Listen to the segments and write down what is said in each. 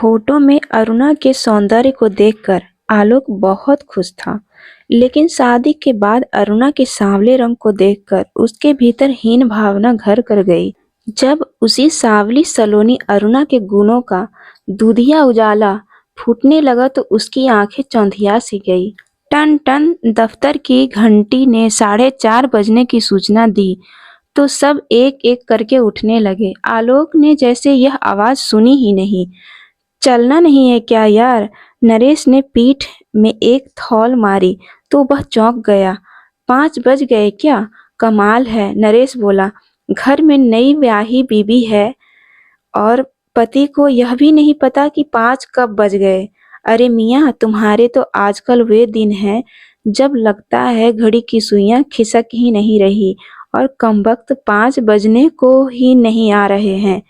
Photo में अरुणा के सौंदर्य को देखकर आलोक बहुत खुश था, लेकिन शादी के बाद अरुणा के सांवले रंग को देखकर उसके भीतर हीन भावना घर कर गई। जब उसी सांवली सलोनी अरुणा के गुणों का दूधिया उजाला फूटने लगा तो उसकी आंखें चौंधिया सी गई। टन टन दफ्तर की घंटी ने 4:30 बजने की सूचना दी तो सब एक एक करके उठने लगे। आलोक ने जैसे यह आवाज सुनी ही नहीं। चलना नहीं है क्या यार? नरेश ने पीठ में एक थौल मारी तो वह चौंक गया। 5 बज गए क्या? कमाल है, नरेश बोला। घर में नई ब्याही बीबी है और पति को यह भी नहीं पता कि 5 कब बज गए। अरे मियाँ, तुम्हारे तो आजकल वे दिन हैं जब लगता है घड़ी की सुइयां खिसक ही नहीं रही और कमबख्त 5 बजने को ही नहीं आ रहे हैं।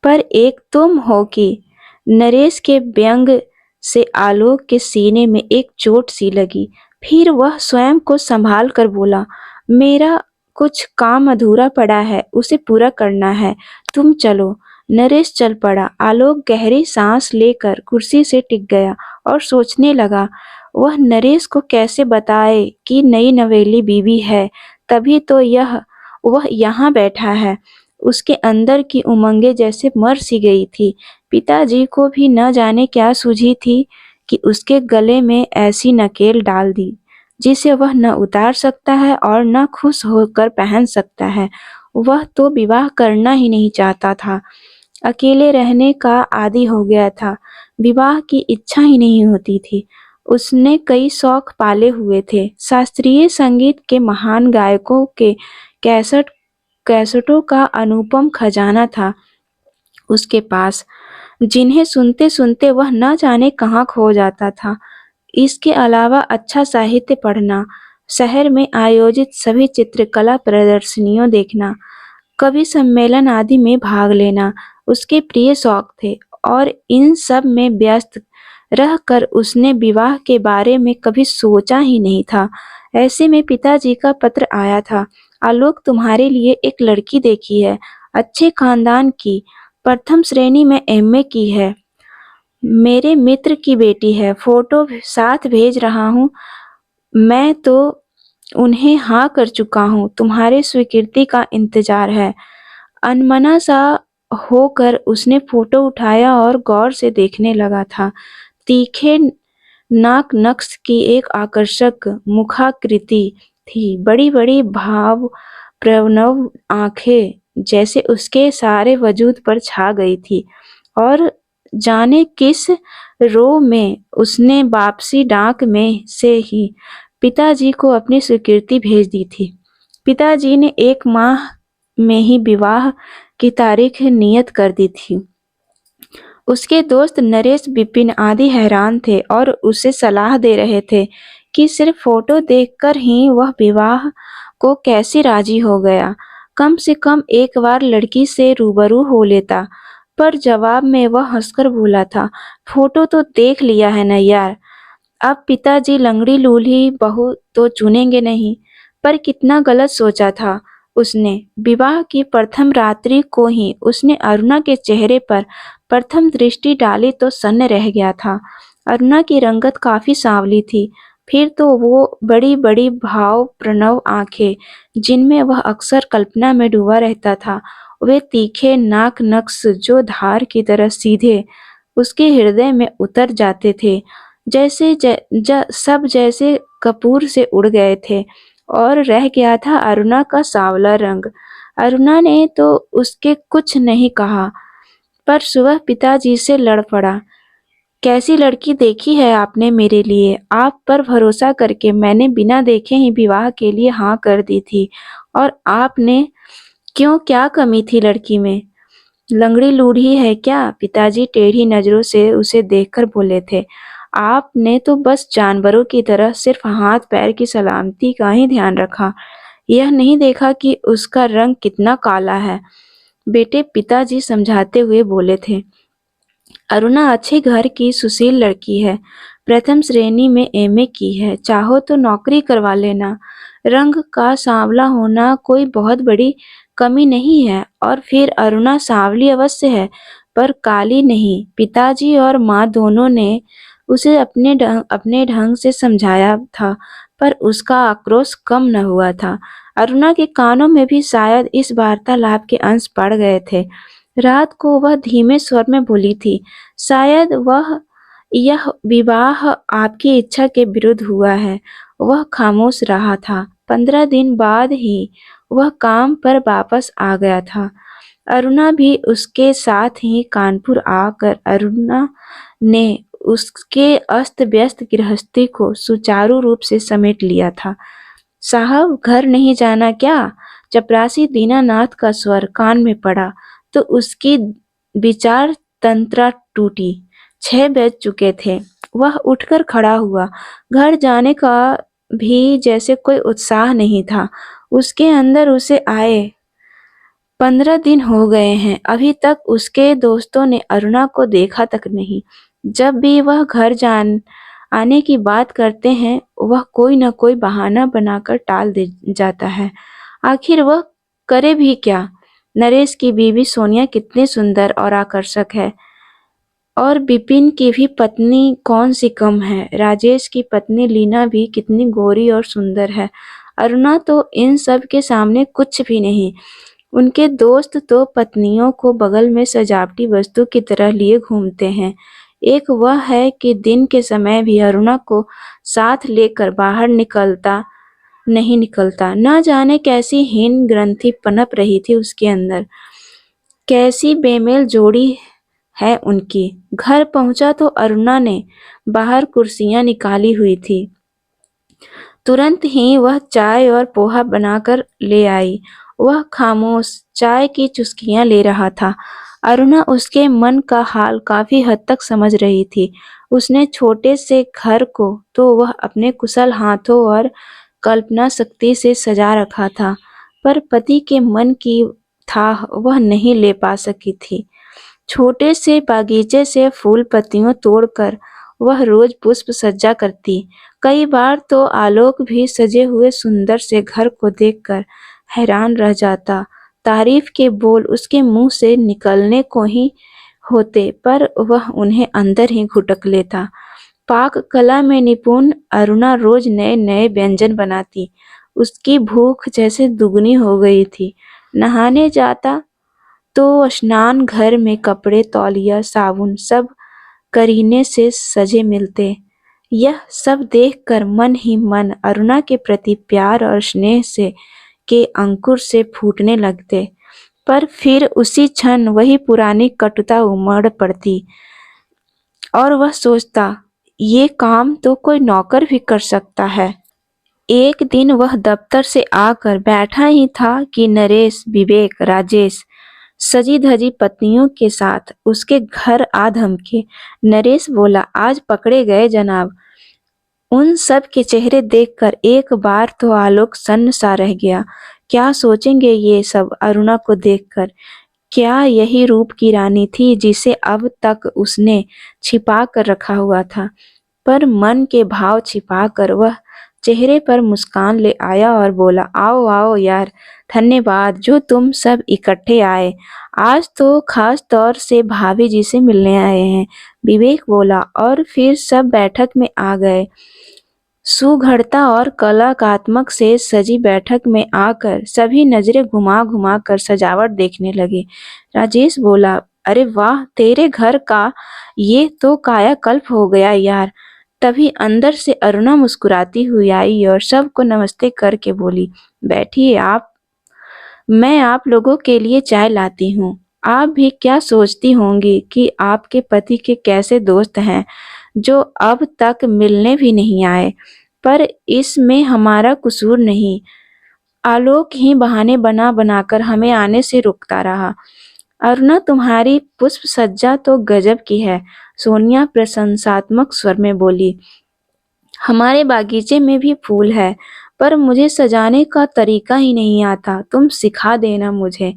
पर एक तुम हो कि नरेश के व्यंग से आलोक के सीने में एक चोट सी लगी। फिर वह स्वयं को संभाल कर बोला, मेरा कुछ काम अधूरा पड़ा है, उसे पूरा करना है, तुम चलो। नरेश चल पड़ा। आलोक गहरी सांस लेकर कुर्सी से टिक गया और सोचने लगा, वह नरेश को कैसे बताए कि नई नवेली बीवी है, तभी तो वह यहाँ बैठा है। उसके अंदर की उमंगे जैसे मर सी गई थी। पिताजी को भी न जाने क्या सूझी थी कि उसके गले में ऐसी नकेल डाल दी जिसे वह न उतार सकता है और न खुश होकर पहन सकता है। वह तो विवाह करना ही नहीं चाहता था, अकेले रहने का आदी हो गया था, विवाह की इच्छा ही नहीं होती थी। उसने कई शौक पाले हुए थे। शास्त्रीय संगीत के महान गायकों के कैसेटों का अनुपम खजाना था उसके पास, जिन्हें सुनते सुनते वह न जाने कहाँ खो जाता था। इसके अलावा अच्छा साहित्य पढ़ना, शहर में आयोजित सभी चित्रकला प्रदर्शनियों देखना, कवि सम्मेलन आदि में भाग लेना उसके प्रिय शौक थे और इन सब में व्यस्त रहकर उसने विवाह के बारे में कभी सोचा ही नहीं था। ऐसे में पिताजी का पत्र आया था, आलोक तुम्हारे लिए एक लड़की देखी है, अच्छे खानदान की, प्रथम श्रेणी में एमए की है, मेरे मित्र की बेटी है, फोटो साथ भेज रहा हूँ। मैं तो उन्हें हाँ कर चुका हूँ, तुम्हारे स्वीकृति का इंतजार है। अनमना सा होकर उसने फोटो उठाया और गौर से देखने लगा था। तीखे नाक नक्श की एक आकर्षक मुखाकृति थी, बड़ी बड़ी भाव प्रवण आंखें जैसे उसके सारे वजूद पर छा गई थी और जाने किस रो में उसने वापसी डाक में से ही पिताजी को अपनी स्वीकृति भेज दी थी। पिताजी ने 1 माह में ही विवाह की तारीख नियत कर दी थी। उसके दोस्त नरेश, विपिन आदि हैरान थे और उसे सलाह दे रहे थे कि सिर्फ फोटो देखकर ही वह विवाह को कैसे राजी हो गया, कम से कम एक बार लड़की से रूबरू हो लेता। पर जवाब में वह हंसकर बोला था, फोटो तो देख लिया है न यार, अब पिताजी लंगड़ी लूली बहू तो चुनेंगे नहीं। पर कितना गलत सोचा था उसने। विवाह की प्रथम रात्रि को ही उसने अरुणा के चेहरे पर प्रथम दृष्टि डाली तो सन्न रह गया था। अरुणा की रंगत काफी सांवली थी, फिर तो वो बड़ी बड़ी भाव प्रणव आंखें जिनमें वह अक्सर कल्पना में डूबा रहता था, वे तीखे नाक नक्श जो धार की तरह सीधे उसके हृदय में उतर जाते थे, जैसे सब जैसे कपूर से उड़ गए थे और रह गया था अरुणा का सांवला रंग। अरुणा ने तो उसके कुछ नहीं कहा, पर सुबह पिताजी से लड़ पड़ा, कैसी लड़की देखी है आपने मेरे लिए? आप पर भरोसा करके मैंने बिना देखे ही विवाह के लिए हाँ कर दी थी और आपने क्यों, क्या कमी थी लड़की में? लंगड़ी लूढ़ी है क्या? पिताजी टेढ़ी नजरों से उसे देखकर बोले थे। आपने तो बस जानवरों की तरह सिर्फ हाथ पैर की सलामती का ही ध्यान रखा, यह नहीं देखा कि उसका रंग कितना काला है। बेटे, पिताजी समझाते हुए बोले थे, अरुणा अच्छे घर की सुशील लड़की है, प्रथम श्रेणी में एमए की है, चाहो तो नौकरी करवा लेना। रंग का सांवला होना कोई बहुत बड़ी कमी नहीं है, और फिर अरुणा सांवली अवश्य है, पर काली नहीं। पिताजी और माँ दोनों ने उसे अपने ढंग से समझाया था, पर उसका आक्रोश कम न हुआ था। अरुणा के कानों में भी शायद इस वार्तालाप के अंश पड़ गए थे। रात को वह धीमे स्वर में बोली थी, शायद यह विवाह आपकी इच्छा के विरुद्ध हुआ है। वह खामोश रहा था। 15 दिन बाद ही वह काम पर वापस आ गया था। अरुणा भी उसके साथ ही कानपुर आकर अरुणा ने उसके अस्त-व्यस्त गृहस्थी को सुचारू रूप से समेट लिया था। साहब, घर नहीं जाना क्या? चपरासी दीनानाथ का स्वर कान में पड़ा तो उसकी विचार तंत्रा टूटी। 6 बज चुके थे। वह उठकर खड़ा हुआ। घर जाने का भी जैसे कोई उत्साह नहीं था उसके अंदर। उसे आए 15 दिन हो गए हैं, अभी तक उसके दोस्तों ने अरुणा को देखा तक नहीं। जब भी वह घर आने की बात करते हैं, वह कोई न कोई बहाना बनाकर टाल दे जाता है। आखिर वह करे भी क्या? नरेश की बीवी सोनिया कितनी सुंदर और आकर्षक है, और विपिन की भी पत्नी कौन सी कम है। राजेश की पत्नी लीना भी कितनी गोरी और सुंदर है। अरुणा तो इन सब के सामने कुछ भी नहीं। उनके दोस्त तो पत्नियों को बगल में सजावटी वस्तु की तरह लिए घूमते हैं। एक वह है कि दिन के समय भी अरुणा को साथ लेकर बाहर नहीं निकलता। न जाने कैसी हीन ग्रंथि पनप रही थी उसके अंदर। कैसी बेमेल जोड़ी है उनकी। घर पहुंचा तो अरुणा ने बाहर कुर्सियां निकाली हुई थी। तुरंत ही वह चाय और पोहा बनाकर ले आई। वह खामोश चाय की चुस्कियां ले रहा था। अरुणा उसके मन का हाल काफी हद तक समझ रही थी। उसने छोटे से घर को तो वह अपने कुशल हाथों और कल्पना शक्ति से सजा रखा था, पर पति के मन की थाह वह नहीं ले पा सकी थी। छोटे से बागीचे से फूल पत्तियों तोड़कर वह रोज पुष्प सज्जा करती। कई बार तो आलोक भी सजे हुए सुंदर से घर को देखकर हैरान रह जाता। तारीफ के बोल उसके मुंह से निकलने को ही होते, पर वह उन्हें अंदर ही घुटक लेता। पाक कला में निपुण अरुणा रोज नए नए व्यंजन बनाती। उसकी भूख जैसे दुगनी हो गई थी। नहाने जाता तो स्नान घर में कपड़े, तौलिया, साबुन सब करीने से सजे मिलते। यह सब देखकर मन ही मन अरुणा के प्रति प्यार और स्नेह से के अंकुर से फूटने लगते। पर फिर उसी क्षण वही पुरानी कटुता उमड़ पड़ती और वह सोचता, ये काम तो कोई नौकर भी कर सकता है। एक दिन वह दफ्तर से आकर बैठा ही था कि नरेश, विवेक, राजेश सजी धजी पत्नियों के साथ उसके घर आ धमके। नरेश बोला, आज पकड़े गए जनाब। उन सब के चेहरे देखकर एक बार तो आलोक सन्न सा रह गया। क्या सोचेंगे ये सब अरुणा को देखकर? क्या यही रूप की रानी थी जिसे अब तक उसने छिपा कर रखा हुआ था? पर मन के भाव छिपाकर वह चेहरे पर मुस्कान ले आया और बोला, आओ आओ यार, धन्यवाद जो तुम सब इकट्ठे आए। आज तो खास तौर से भाभी जी से मिलने आए हैं। विवेक बोला और फिर सब बैठक में आ गए। सुघड़ता और कलात्मक से सजी बैठक में आकर सभी नजरें घुमा घुमा कर सजावट देखने लगे। राजेश बोला, अरे वाह, तेरे घर का ये तो कायाकल्प हो गया यार। तभी अंदर से अरुणा मुस्कुराती हुई आई और सबको नमस्ते करके बोली, बैठिए आप, मैं आप लोगों के लिए चाय लाती हूँ। आप भी क्या सोचती होंगी कि आपके पति के कैसे दोस्त हैं जो अब तक मिलने भी नहीं आए, पर इसमें हमारा कसूर नहीं। आलोक ही बहाने बना बनाकर हमें आने से रोकता रहा। अरुणा, तुम्हारी पुष्प सज्जा तो गजब की है, सोनिया प्रशंसात्मक स्वर में बोली। हमारे बागीचे में भी फूल है, पर मुझे सजाने का तरीका ही नहीं आता। तुम सिखा देना मुझे।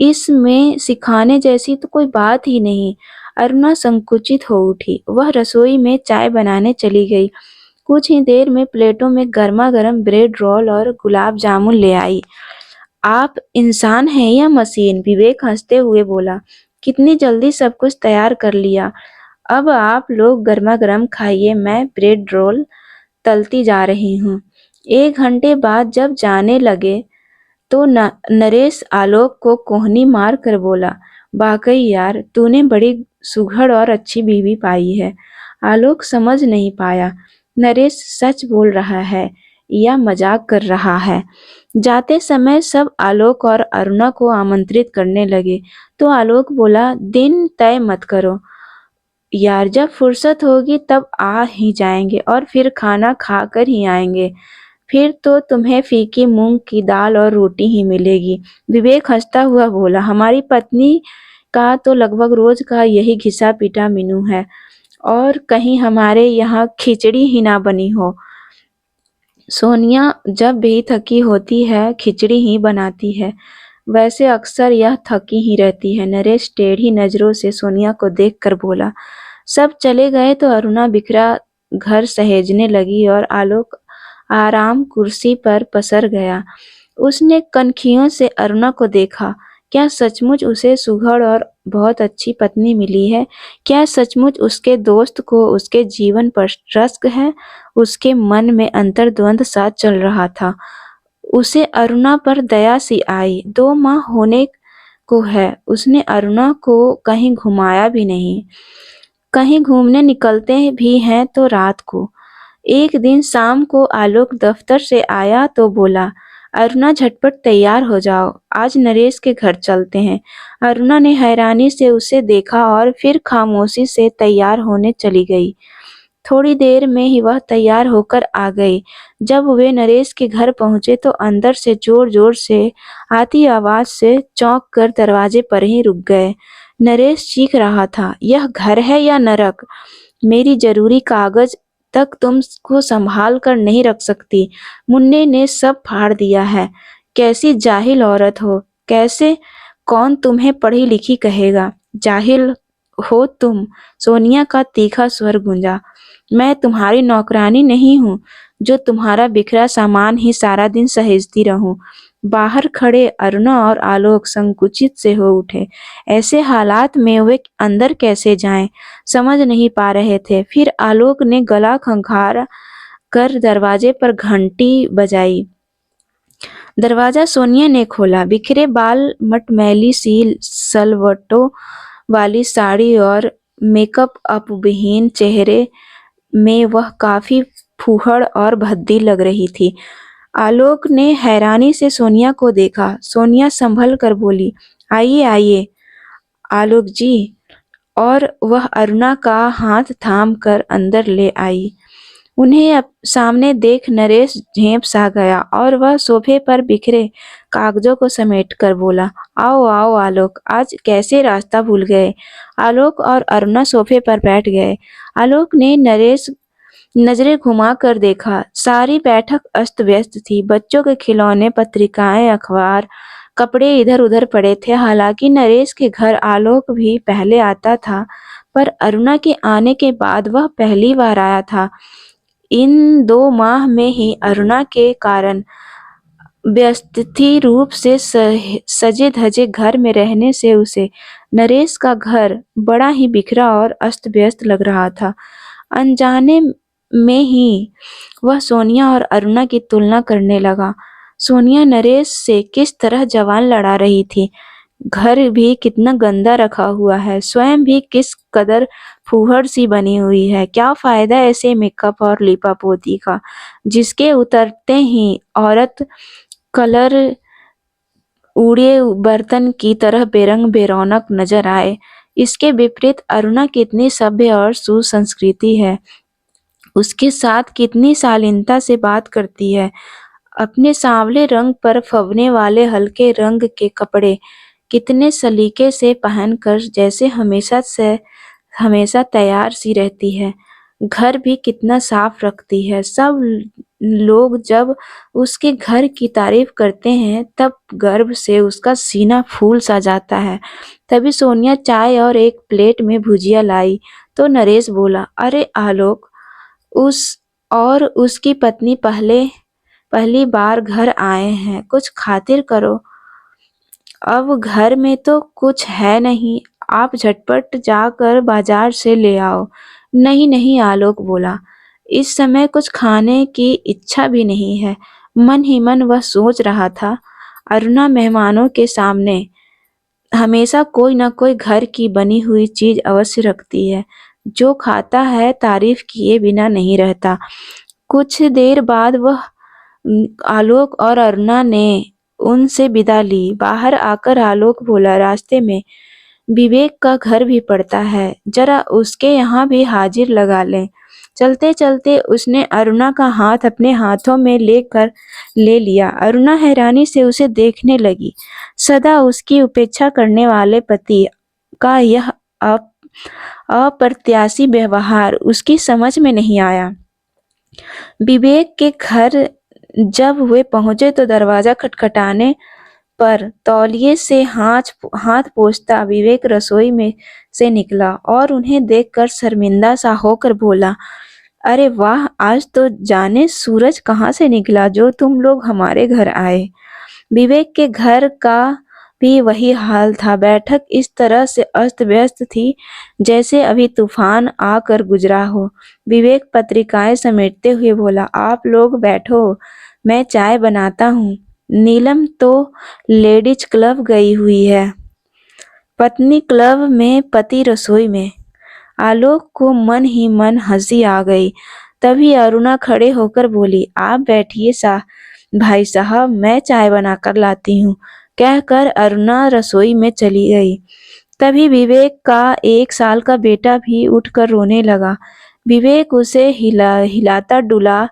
इसमें सिखाने जैसी तो कोई बात ही नहीं। अरुणा संकुचित हो उठी। वह रसोई में चाय बनाने चली गई। कुछ ही देर में प्लेटों में गर्मा गर्म ब्रेड रोल और गुलाब जामुन ले आई। आप इंसान हैं या मशीन? विवेक हंसते हुए बोला। कितनी जल्दी सब कुछ तैयार कर लिया। अब आप लोग गरमा-गरम खाइए, मैं ब्रेड रोल तलती जा रही हूँ। 1 घंटे बाद जब जाने लगे तो नरेश आलोक को कोहनी मार कर बोला, वाकई यार तूने बड़ी सुघड़ और अच्छी बीवी पाई है। आलोक समझ नहीं पाया, नरेश सच बोल रहा है या मजाक कर रहा है। जाते समय सब आलोक और अरुणा को आमंत्रित करने लगे, तो आलोक बोला, दिन तय मत करो यार, जब फुर्सत होगी तब आ ही जाएंगे और फिर खाना खाकर ही आएंगे। फिर तो तुम्हें फीकी मूंग की दाल और रोटी ही मिलेगी। विवेक हंसता हुआ बोला, हमारी पत्नी का तो लगभग रोज का यही घिसा पीटा मेनू है, और कहीं हमारे यहाँ खिचड़ी ही ना बनी हो। सोनिया जब भी थकी होती है खिचड़ी ही बनाती है। वैसे अक्सर यह थकी ही रहती है। नरेश टेढ़ी नजरों से सोनिया को देखकर बोला। सब चले गए तो अरुणा बिखरा घर सहेजने लगी और आलोक आराम कुर्सी पर पसर गया। उसने कनखियों से अरुणा को देखा। क्या सचमुच उसे सुघड़ और बहुत अच्छी पत्नी मिली है? क्या सचमुच उसके दोस्त को उसके जीवन पर रश्क है? उसके मन में अंतर्द्वंद सा चल रहा था। उसे अरुणा पर दया सी आई। 2 माह होने को है, उसने अरुणा को कहीं घुमाया भी नहीं। कहीं घूमने निकलते भी हैं तो रात को। एक दिन शाम को आलोक दफ्तर से आया तो बोला, अरुणा झटपट तैयार हो जाओ, आज नरेश के घर चलते हैं। अरुणा ने हैरानी से उसे देखा और फिर खामोशी से तैयार होने चली गई। थोड़ी देर में ही वह तैयार होकर आ गई। जब वे नरेश के घर पहुंचे तो अंदर से जोर-जोर से आती आवाज से चौंक कर दरवाजे पर ही रुक गए। नरेश चीख रहा था, यह घर है या नरक? मेरी जरूरी कागज तक तुमको संभाल कर नहीं रख सकती। मुन्ने ने सब फाड़ दिया है। कैसी जाहिल औरत हो, कैसे कौन तुम्हें पढ़ी लिखी कहेगा? जाहिल हो तुम। सोनिया का तीखा स्वर गूंजा। मैं तुम्हारी नौकरानी नहीं हूँ जो तुम्हारा बिखरा सामान ही सारा दिन सहेजती रहूं। बाहर खड़े अरुणा और आलोक संकुचित से हो उठे। ऐसे हालात में वे अंदर कैसे जाएं, समझ नहीं पा रहे थे। फिर आलोक ने गला खंखार कर दरवाजे पर घंटी बजाई। दरवाजा सोनिया ने खोला। बिखरे बाल, मटमैली सी सलवटों वाली साड़ी और मेकअप अप विहीन चेहरे में वह काफी फूहड़ और भद्दी लग रही थी। आलोक ने हैरानी से सोनिया को देखा। सोनिया संभल कर बोली, आइए आइए आलोक जी, और वह अरुणा का हाथ थाम कर अंदर ले आई। उन्हें सामने देख नरेश झेंप सा गया और वह सोफे पर बिखरे कागजों को समेट कर बोला, आओ आओ आलोक, आज कैसे रास्ता भूल गए? आलोक और अरुणा सोफे पर बैठ गए। आलोक ने नरेश नजरें घुमा कर देखा। सारी बैठक अस्त व्यस्त थी। बच्चों के खिलौने, पत्रिकाएं, अखबार, कपड़े इधर उधर पड़े थे। हालांकि नरेश के घर आलोक भी पहले आता था, पर अरुणा के आने के बाद वह पहली बार आया था। इन 2 माह में ही अरुणा के कारण व्यवस्थित रूप से सजे धजे घर में रहने से उसे नरेश का घर बड़ा ही बिखरा और अस्त व्यस्त लग रहा था। अनजाने में ही वह सोनिया और अरुणा की तुलना करने लगा। सोनिया नरेश से किस तरह जवान लड़ा रही थी, घर भी कितना गंदा रखा हुआ है, स्वयं भी किस कदर फूहड़ सी बनी हुई है। क्या फायदा ऐसे मेकअप और लीपापोती का, जिसके उतरते ही औरत कलर उड़े बर्तन की तरह बेरंग बेरौनक नजर आए। इसके विपरीत अरुणा कितनी सभ्य और सुसंस्कृति है, उसके साथ कितनी शालीनता से बात करती है। अपने सांवले रंग पर फबने वाले हल्के रंग के कपड़े कितने सलीके से पहनकर जैसे हमेशा तैयार सी रहती है। घर भी कितना साफ रखती है। सब लोग जब उसके घर की तारीफ करते हैं तब गर्व से उसका सीना फूल सा जाता है। तभी सोनिया चाय और एक प्लेट में भुजिया लाई तो नरेश बोला, अरे आलोक, उस और उसकी पत्नी पहली बार घर आए हैं, कुछ खातिर करो। अब घर में तो कुछ है नहीं, आप झटपट जाकर बाजार से ले आओ। नहीं नहीं, आलोक बोला, इस समय कुछ खाने की इच्छा भी नहीं है। मन ही मन वह सोच रहा था, अरुणा मेहमानों के सामने हमेशा कोई न कोई घर की बनी हुई चीज अवश्य रखती है। जो खाता है तारीफ किए बिना नहीं रहता। कुछ देर बाद वह आलोक और अरुणा ने उनसे विदा ली। बाहर आकर आलोक बोला, रास्ते में विवेक का घर भी पड़ता है, जरा उसके यहाँ भी हाजिर लगा लें। चलते चलते उसने अरुणा का हाथ अपने हाथों में लेकर ले लिया। अरुणा हैरानी से उसे देखने लगी। सदा उसकी उपेक्षा करने वाले पति का यह अप्रत्याशी व्यवहार उसकी समझ में नहीं आया। विवेक के घर जब वे पहुंचे तो दरवाजा खटखटाने पर तौलिए से हाथ पोंछता विवेक रसोई में से निकला और उन्हें देखकर शर्मिंदा सा होकर बोला, अरे वाह, आज तो जाने सूरज कहाँ से निकला जो तुम लोग हमारे घर आए। विवेक के घर का भी वही हाल था। बैठक इस तरह से अस्त व्यस्त थी जैसे अभी तूफान आकर गुजरा हो। विवेक पत्रिकाएं समेटते हुए बोला, आप लोग बैठो, मैं चाय बनाता हूँ। नीलम तो लेडीज क्लब गई हुई है, पत्नी क्लब में, पति रसोई में। आलोक को मन ही मन हंसी आ गई। तभी अरुणा खड़े होकर बोली, आप बैठिए भाई साहब, मैं चाय बनाकर लाती हूँ, कहकर अरुणा रसोई में चली गई। तभी विवेक का 1 साल का बेटा भी उठकर रोने लगा। विवेक उसे हिलाता डुला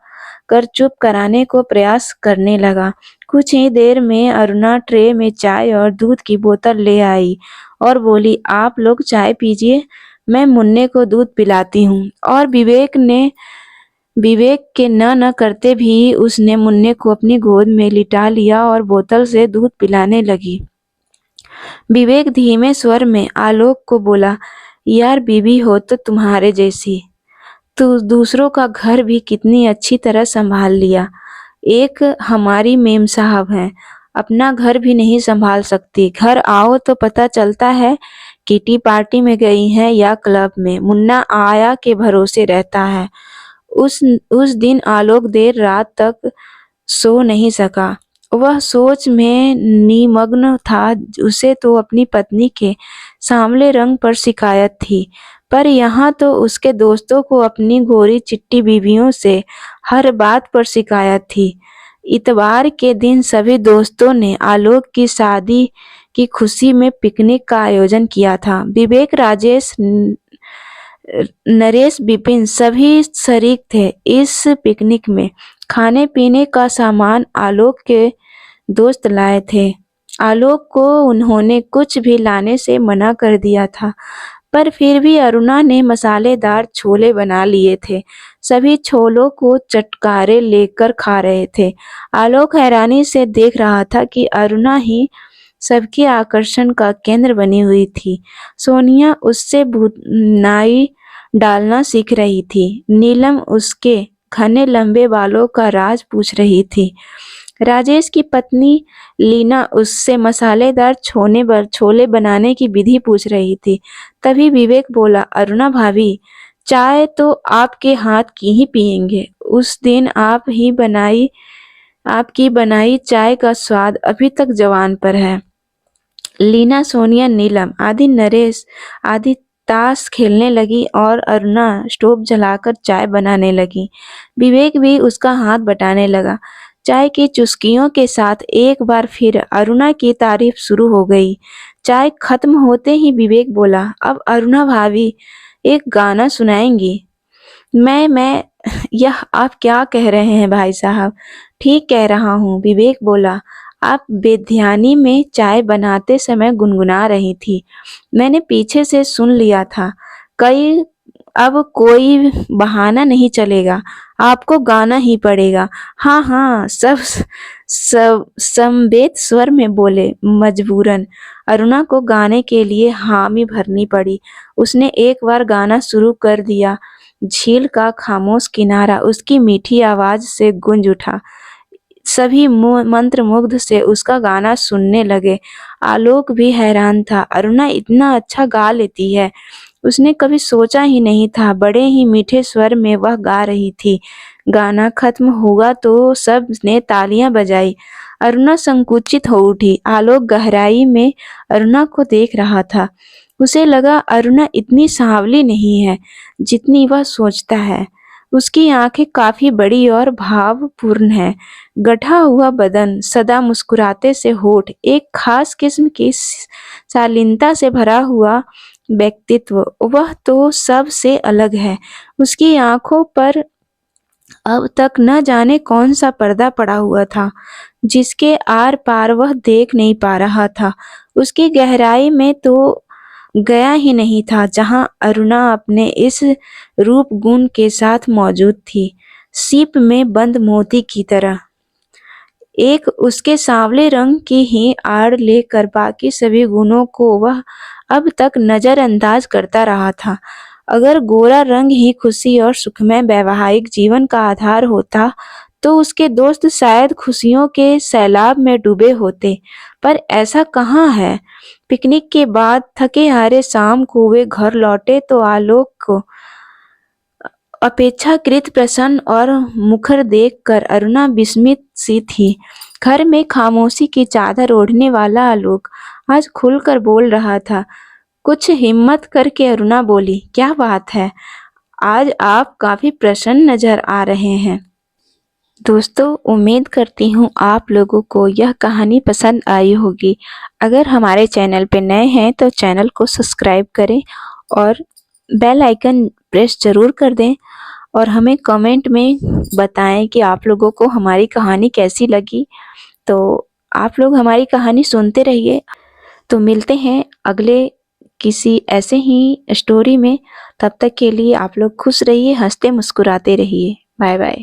कर चुप कराने को प्रयास करने लगा। कुछ ही देर में अरुणा ट्रे में चाय और दूध की बोतल ले आई और बोली, आप लोग चाय पीजिए, मैं मुन्ने को दूध पिलाती हूँ। और विवेक के न करते भी उसने मुन्ने को अपनी गोद में लिटा लिया और बोतल से दूध पिलाने लगी। विवेक धीमे स्वर में आलोक को बोला, यार बीवी हो तो तुम्हारे जैसी, तो दूसरों का घर भी कितनी अच्छी तरह संभाल लिया। एक हमारी मेम साहब हैं, अपना घर भी नहीं संभाल सकती। घर आओ तो पता चलता है किटी पार्टी में गई हैं या क्लब में। मुन्ना आया के भरोसे रहता है। उस दिन आलोक देर रात तक सो नहीं सका। वह सोच में निमग्न था। उसे तो अपनी पत्नी के सांवले रंग पर शिकायत थी, पर यहाँ तो उसके दोस्तों को अपनी गोरी चिट्टी बीवियों से हर बात पर शिकायत थी। इतवार के दिन सभी दोस्तों ने आलोक की शादी की खुशी में पिकनिक का आयोजन किया था। विवेक, राजेश, नरेश, विपिन सभी शरीक थे इस पिकनिक में। खाने पीने का सामान आलोक के दोस्त लाए थे। आलोक को उन्होंने कुछ भी लाने से मना कर दिया था, पर फिर भी अरुणा ने मसालेदार छोले बना लिए थे। सभी छोलों को चटकारे लेकर खा रहे थे। आलोक हैरानी से देख रहा था कि अरुणा ही सबके आकर्षण का केंद्र बनी हुई थी। सोनिया उससे भुनाई डालना सीख रही थी। नीलम उसके घने लंबे बालों का राज पूछ रही थी। राजेश की पत्नी लीना उससे मसालेदार छोले बनाने की विधि पूछ रही थी। तभी विवेक बोला, अरुणा भाभी, चाय तो आपके हाथ की ही पियेंगे। उस दिन आपकी बनाई चाय का स्वाद अभी तक जवान पर है। लीना, सोनिया, नीलम आदि नरेश आदि ताश खेलने लगी और अरुणा स्टोव जलाकर चाय बनाने लगी। विवेक भी उसका हाथ बटाने लगा। चाय की चुस्कियों के साथ एक बार फिर अरुणा की तारीफ शुरू हो गई। चाय खत्म होते ही विवेक बोला, अब अरुणा भाभी एक गाना सुनाएंगी। मैं यह आप क्या कह रहे हैं भाई साहब? ठीक कह रहा हूँ, विवेक बोला। आप बेध्यानी में चाय बनाते समय गुनगुना रही थी। मैंने पीछे से सुन लिया था। अब कोई बहाना नहीं चलेगा, आपको गाना ही पड़ेगा। हाँ हाँ, सब समवेत स्वर में बोले। मजबूरन अरुणा को गाने के लिए हामी भरनी पड़ी। उसने एक बार गाना शुरू कर दिया। झील का खामोश किनारा उसकी मीठी आवाज से गूंज उठा। सभी मंत्रमुग्ध से उसका गाना सुनने लगे। आलोक भी हैरान था, अरुणा इतना अच्छा गा लेती है। उसने कभी सोचा ही नहीं था, बड़े ही मीठे स्वर में वह गा रही थी। गाना खत्म हुआ तो सब ने तालियां बजाई। अरुणा संकुचित हो उठी। आलोक गहराई में अरुणा को देख रहा था। उसे लगा अरुणा इतनी सांवली नहीं है जितनी वह सोचता है। उसकी आंखें काफी बड़ी और भावपूर्ण है। गढ़ा हुआ बदन, सदा मुस्कुराते से होठ, एक खास किस्म की शालीनता से भरा हुआ व्यक्तित्व, वह तो सबसे अलग है। उसकी आंखों पर अब तक न जाने कौन सा पर्दा पड़ा हुआ था, जिसके आर पार वह देख नहीं पा रहा था। उसकी गहराई में तो गया ही नहीं था जहां अरुणा अपने इस रूप गुण के साथ मौजूद थी, सीप में बंद मोती की तरह। एक उसके सांवले रंग की ही आड़ लेकर बाकी सभी गुणों को वह अब तक नजरअंदाज करता रहा था। अगर गोरा रंग ही खुशी और सुखमय वैवाहिक जीवन का आधार होता, तो उसके दोस्त शायद खुशियों के सैलाब में डूबे होते, पर ऐसा कहाँ है। पिकनिक के बाद थके हारे शाम को वे घर लौटे तो आलोक को अपेक्षाकृत प्रसन्न और मुखर देखकर अरुणा विस्मित सी थी। घर में खामोशी की चादर ओढ़ने वाला आलोक आज खुलकर बोल रहा था। कुछ हिम्मत करके अरुणा बोली, क्या बात है, आज आप काफी प्रसन्न नजर आ रहे हैं। दोस्तों, उम्मीद करती हूँ आप लोगों को यह कहानी पसंद आई होगी। अगर हमारे चैनल पे नए हैं तो चैनल को सब्सक्राइब करें और बेल आइकन प्रेस जरूर कर दें और हमें कमेंट में बताएं कि आप लोगों को हमारी कहानी कैसी लगी। तो आप लोग हमारी कहानी सुनते रहिए। तो मिलते हैं अगले किसी ऐसे ही स्टोरी में। तब तक के लिए आप लोग खुश रहिए, हंसते मुस्कुराते रहिए। Bye bye.